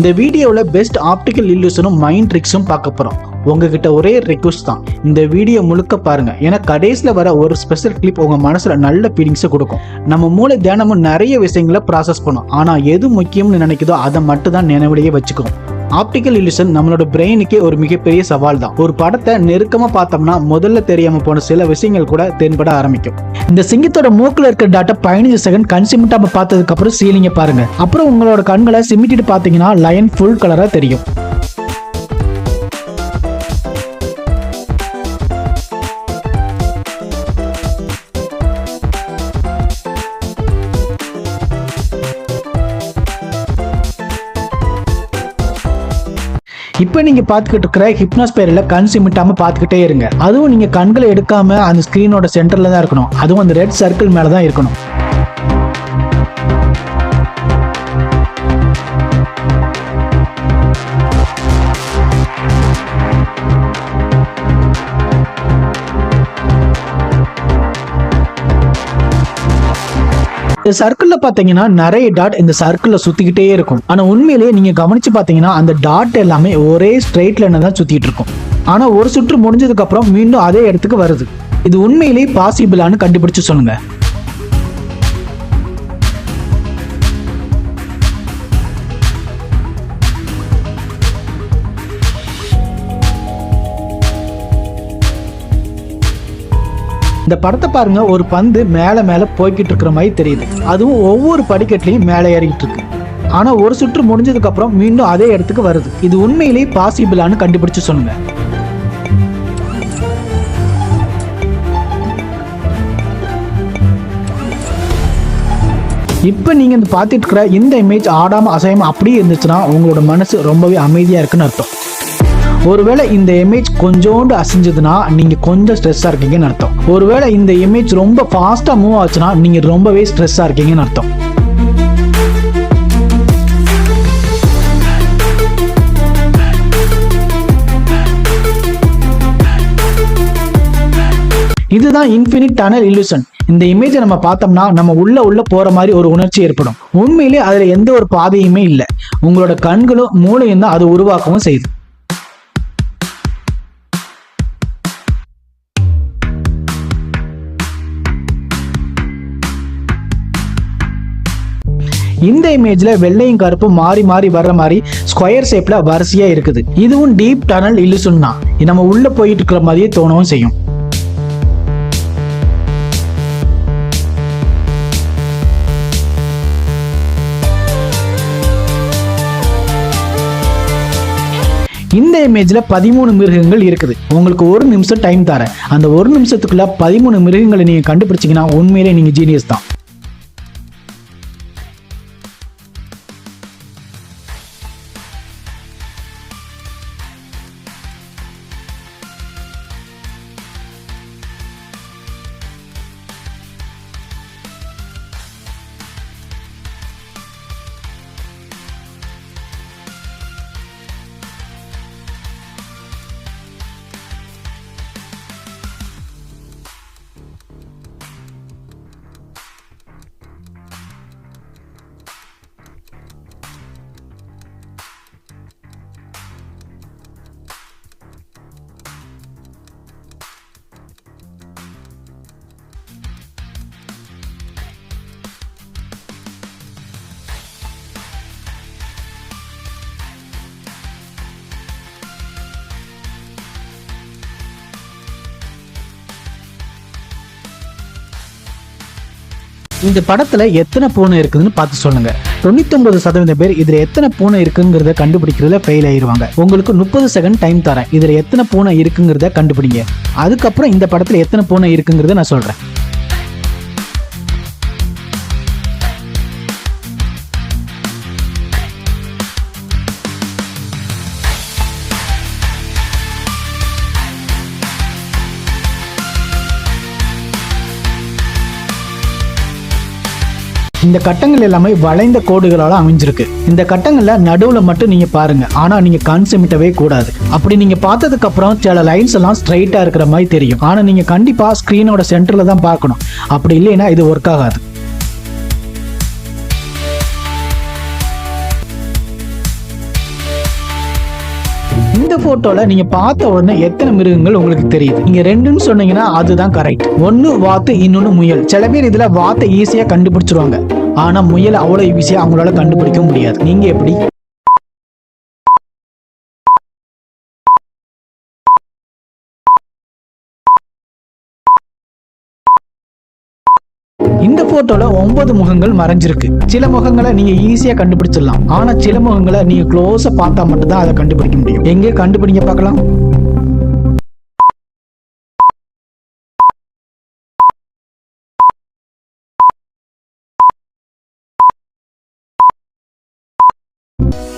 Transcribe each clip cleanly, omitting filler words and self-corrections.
இந்த வீடியோவில் best optical இல்லூஷனும் mind ட்ரிக்ஸும் பார்க்க போகிறோம். உங்ககிட்ட ஒரே ரெக்வஸ்ட் தான், இந்த வீடியோ முழுக்க பாருங்க. ஏன்னா கடைசியில் வர ஒரு ஸ்பெஷல் கிளிப் உங்க மனசுல நல்ல ஃபீலிங்ஸை கொடுக்கும். நம்ம மூளை தினமும் நிறைய விஷயங்களை ப்ராசஸ் பண்ணும், ஆனா எது முக்கியம்னு நினைக்குதோ அதை மட்டும் தான் நினைவிலேயே வச்சுக்கும். ஆப்டிக்கல் இல்லூஷன் நம்மளோட பிரெயினுக்கே ஒரு மிகப்பெரிய சவால் தான். ஒரு படத்தை நெருக்கமா பார்த்தோம்னா முதல்ல தெரியாம போன சில விஷயங்கள் கூட தென்பட ஆரம்பிக்கும். இந்த சிங்கத்தோட மூக்குல இருக்க டாட்டா 15 செகண்ட் கன்சிமிட்டாம பார்த்ததுக்கு அப்புறம் சீலிங்க பாருங்க. அப்புறம் உங்களோட கண்களை சிமிட்டிட்டு பாத்தீங்கன்னா லைன் ஃபுல் கலரா தெரியும். இப்போ நீங்க பார்த்துக்கிட்டு இருக்கிற ஹிப்னோஸ்பேரில் கண் சிமிட்டாம பார்த்துக்கிட்டே இருங்க. அதுவும் நீங்க கண்களை எடுக்காம அந்த ஸ்கிரீனோட சென்டர்ல தான் இருக்கணும். அதுவும் அந்த ரெட் சர்க்கிள் மேல தான் இருக்கணும். இந்த சர்க்கிள்ல பாத்தீங்கன்னா நிறைய டாட் இந்த சர்க்கிள்ல சுத்திக்கிட்டே இருக்கும். ஆனா உண்மையிலேயே நீங்க கவனிச்சு பாத்தீங்கன்னா அந்த டாட் எல்லாமே ஒரே ஸ்ட்ரெயிட் லைன்ல தான் சுத்திட்டு இருக்கும். ஆனா ஒரு சுற்று முடிஞ்சதுக்கு அப்புறம் மீண்டும் அதே இடத்துக்கு வருது. இது உண்மையிலேயே பாசிபிளான்னு கண்டுபிடிச்சு சொல்லுங்க. இந்த படத்தை பாருங்க, ஒரு பந்து மேல மேல போய்கிட்டு இருக்கிற மாதிரி தெரியுது. அதுவும் ஒவ்வொரு படிக்கட்டுலயும் மேலே ஏறிட்டு இருக்கு. ஆனா ஒரு சுற்று முடிஞ்சதுக்கு அப்புறம் மீண்டும் அதே இடத்துக்கு வருது. இது உண்மையிலேயே பாசிபிளான்னு கண்டுபிடிச்சு சொல்லுங்க. இப்ப நீங்க இந்த பார்த்துட்டு இருக்கிற இந்த இமேஜ் ஆடாம அசையாம அப்படியே இருந்துச்சுன்னா உங்களோட மனசு ரொம்பவே அமைதியா இருக்குன்னு அர்த்தம். ஒருவேளை இந்த இமேஜ் கொஞ்சோண்டு அசைஞ்சதுன்னா நீங்க கொஞ்சம் ஸ்ட்ரெஸ்ஸா இருக்கீங்கன்னு அர்த்தம். ஒருவேளை இந்த இமேஜ் ரொம்ப ஃபாஸ்டா மூவ் ஆச்சுன்னா நீங்க ரொம்பவே ஸ்ட்ரெஸ்ஸா இருக்கீங்கன்னு அர்த்தம். இதுதான் இன்ஃபினிட் டனல் இல்லூஷன். இந்த இமேஜை நம்ம பார்த்தோம்னா நம்ம உள்ள போற மாதிரி ஒரு உணர்ச்சி ஏற்படும். உண்மையிலே அதுல எந்த ஒரு பாதையுமே இல்லை. உங்களோட கண்களும் மூளையும் தான் அது உருவாக்கவும் செய்யுது. இந்த இமேஜ்ல வெள்ளையும் கருப்பும் மாறி மாறி வர்ற மாதிரி ஸ்கொயர் ஷேப்ல வரிசையா இருக்குது. இதுவும் டீப் டனல் இல்லூஷன் தான். நம்ம உள்ள போயிட்டு இருக்கிற மாதிரியே தோணவும் செய்யும். இந்த இமேஜ்ல 13 மிருகங்கள் இருக்குது. உங்களுக்கு 1 நிமிஷம் டைம் தரேன். அந்த 1 நிமிஷத்துக்குள்ள 13 மிருகங்களை நீங்க கண்டுபிடிச்சீங்கன்னா உண்மையிலே நீங்க ஜீனியஸ் தான். இந்த படத்துல எத்தனை பூனை இருக்குதுன்னு பார்த்து சொல்லுங்க. 99% பேர் இதுல எத்தனை பூனை இருக்குங்கிறத கண்டுபிடிக்கிறதுல ஃபெயில் ஆயிருவாங்க. உங்களுக்கு 30 செகண்ட் டைம் தரேன். இதுல எத்தனை பூனை இருக்குங்கிறத கண்டுபிடிங்க. அதுக்கப்புறம் இந்த படத்துல எத்தனை பூனை இருக்குங்கிறத நான் சொல்றேன். இந்த கட்டங்கள் எல்லாமே வளைந்த கோடுகளால அமைஞ்சிருக்கு. இந்த கட்டங்கள்ல நடுவுல மட்டும் நீங்க பாருங்க. ஆனா நீங்க கண் சிமிட்டவே கூடாது. அப்படி நீங்க பார்த்ததுக்கு அப்புறம் சில லைன்ஸ் எல்லாம் ஸ்ட்ரைட்டா இருக்கிற மாதிரி தெரியும். ஆனா நீங்க கண்டிப்பா ஸ்கிரீனோட சென்டர்ல தான் பார்க்கணும். அப்படி இல்லைன்னா இது ஒர்க் ஆகாது. இந்த போட்டோல நீங்க பார்த்த உடனே எத்தனை மிருகங்கள் உங்களுக்கு தெரியுது? நீங்க ரெண்டுன்னு சொன்னீங்கன்னா அதுதான் கரெக்ட். ஒன்னு வாத்து, இன்னொன்னு முயல். சில பேர் இதுல வாத்தை ஈஸியா கண்டுபிடிச்சிருவாங்க, ஆனா முயல் அவ்வளவு ஈஸியா அவங்களால கண்டுபிடிக்க முடியாது. நீங்க எப்படி? இந்த போட்டோல 9 முகங்கள் மறைஞ்சிருக்கு. சில முகங்களை நீங்க ஈஸியா கண்டுபிடிச்சிடலாம், ஆனா சில முகங்களை நீங்க க்ளோஸா பார்த்தா மட்டும் தான் அதை கண்டுபிடிக்க முடியும். எங்க கண்டுபிடிங்க பார்க்கலாம்.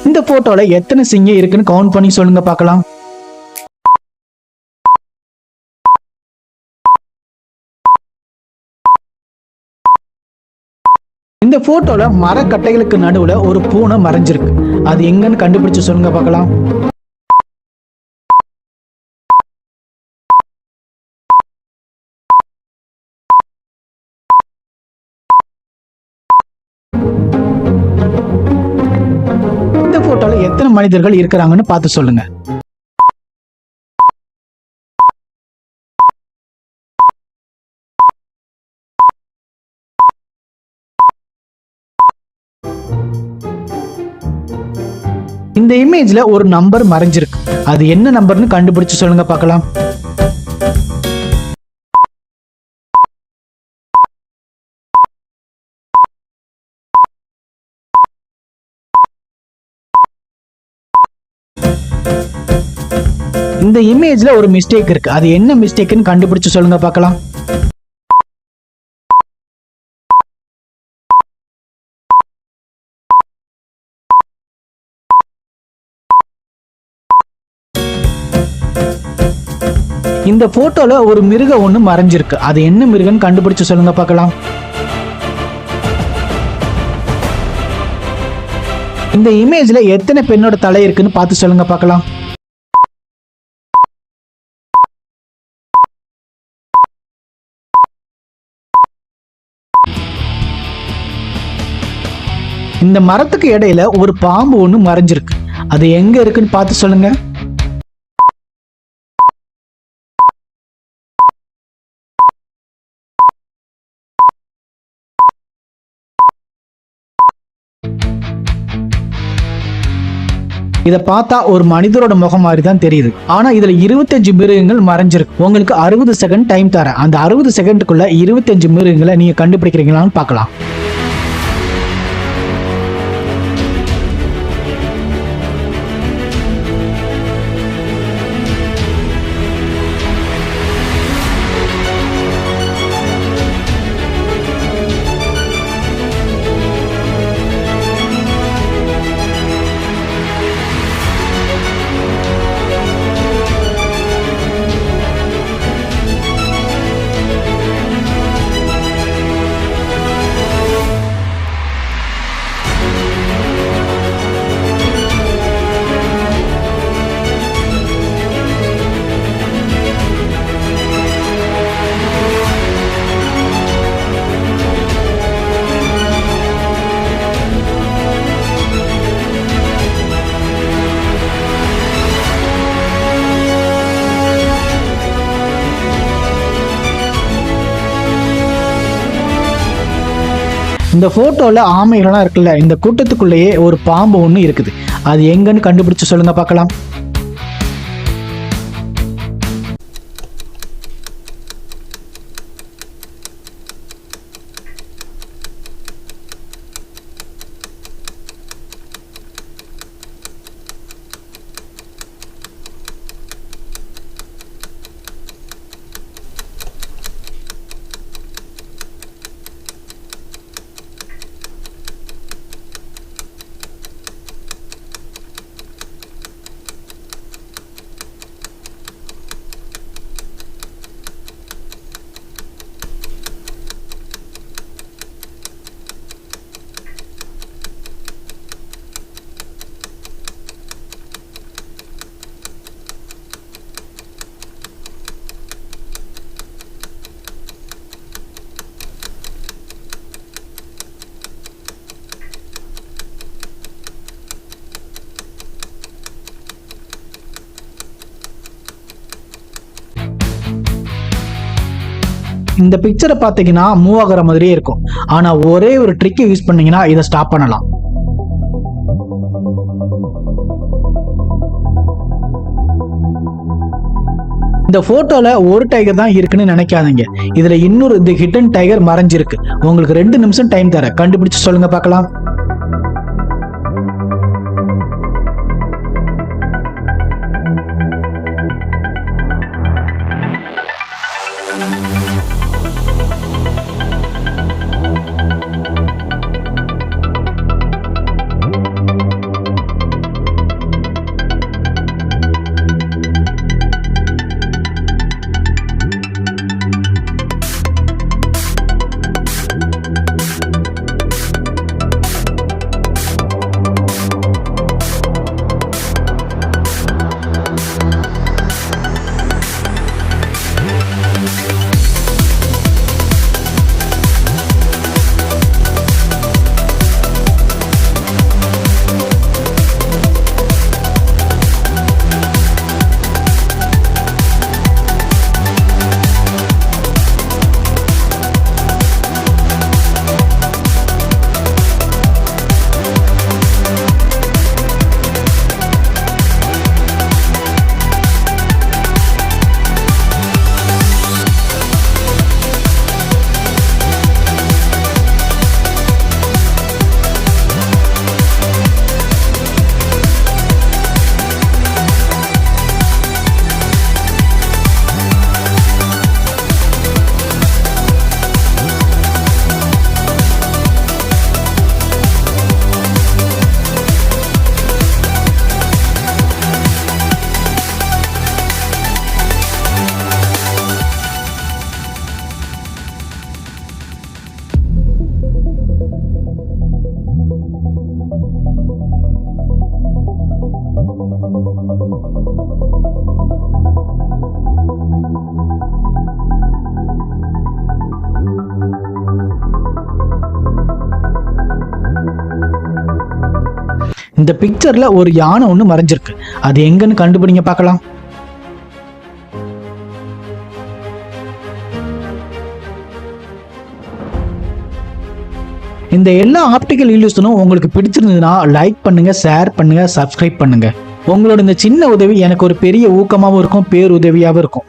இந்த போட்டோல எத்தனை சிங்கம் இருக்குன்னு கவுண்ட் பண்ணி சொல்லுங்க பார்க்கலாம். இந்த போட்டோல மரக்கட்டைகளுக்கு நடுவுல ஒரு பூனை மறைஞ்சிருக்கு. அது எங்கன்னு கண்டுபிடிச்சு சொல்லுங்க பார்க்கலாம். இந்த போட்டோல எத்தனை மனிதர்கள் இருக்கிறாங்கன்னு பார்த்து சொல்லுங்க. இந்த இமேஜ்ல ஒரு நம்பர் மறைஞ்சிருக்கு. அது என்ன நம்பர்னு கண்டுபிடிச்சு சொல்லுங்க பார்க்கலாம். இந்த இமேஜ்ல ஒரு மிஸ்டேக் இருக்கு. அது என்ன மிஸ்டேக்னு கண்டுபிடிச்சு சொல்லுங்க பார்க்கலாம். இந்த போட்டோல ஒரு மிருகம் ஒண்ணு மறைஞ்சிருக்கு. அது என்ன மிருகம்னு கண்டுபிடிச்சு சொல்லுங்க பார்க்கலாம். இந்த இமேஜ்ல எத்தனை பெண்ணோட தலை இருக்குன்னு பார்த்து சொல்லுங்க பார்க்கலாம். இந்த மரத்துக்கு இடையில ஒரு பாம்பு ஒண்ணு மறைஞ்சிருக்கு. அது எங்க இருக்குன்னு பார்த்து சொல்லுங்க. இத பார்த்தா ஒரு மனிதரோட முகம் மாதிரி தான் தெரியுது, ஆனா இதுல 25 மிருகங்கள் மறைஞ்சிருக்கு. உங்களுக்கு 60 செகண்ட் டைம் தரேன். அந்த 60 செகண்டுக்குள்ள 25 மிருகங்களை நீங்க கண்டுபிடிக்கிறீங்களான்னு பார்க்கலாம். இந்த போட்டோல ஆமைகள்லாம் இருக்குல்ல, இந்த கூட்டத்துக்குள்ளேயே ஒரு பாம்பு ஒண்ணு இருக்குது. அது எங்கன்னு கண்டுபிடிச்சு சொல்லுங்க பார்க்கலாம். இந்த பிக்சரை பார்த்தீங்கன்னா மூவ் ஆகுற மாதிரியே இருக்கும். ஆனா ஒரே ஒரு ட்ரிக்கை யூஸ் பண்ணீங்கன்னா இதை ஸ்டாப் பண்ணலாம். இந்த போட்டோல ஒரு டைகர் தான் இருக்குன்னு நினைக்காதீங்க. இதுல இன்னொரு இந்த ஹிடன் டைகர் மறைஞ்சிருக்கு. உங்களுக்கு 2 நிமிஷம் டைம் தரேன், கண்டுபிடிச்சு சொல்லுங்க பார்க்கலாம். இந்த பிக்சர்ல ஒரு யானை ஒண்ணு மறைஞ்சிருக்கு. அது எங்கன்னு கண்டுபிடிங்க பார்க்கலாம். இந்த எல்லா ஆப்டிக்கல் இல்யூஷனும் உங்களுக்கு பிடிச்சிருந்ததுன்னா லைக் பண்ணுங்க, ஷேர் பண்ணுங்க, சப்ஸ்கிரைப் பண்ணுங்க. உங்களோட இந்த சின்ன உதவி எனக்கு ஒரு பெரிய ஊக்கமாகவும் இருக்கும், பேருதவியாகவும் இருக்கும்.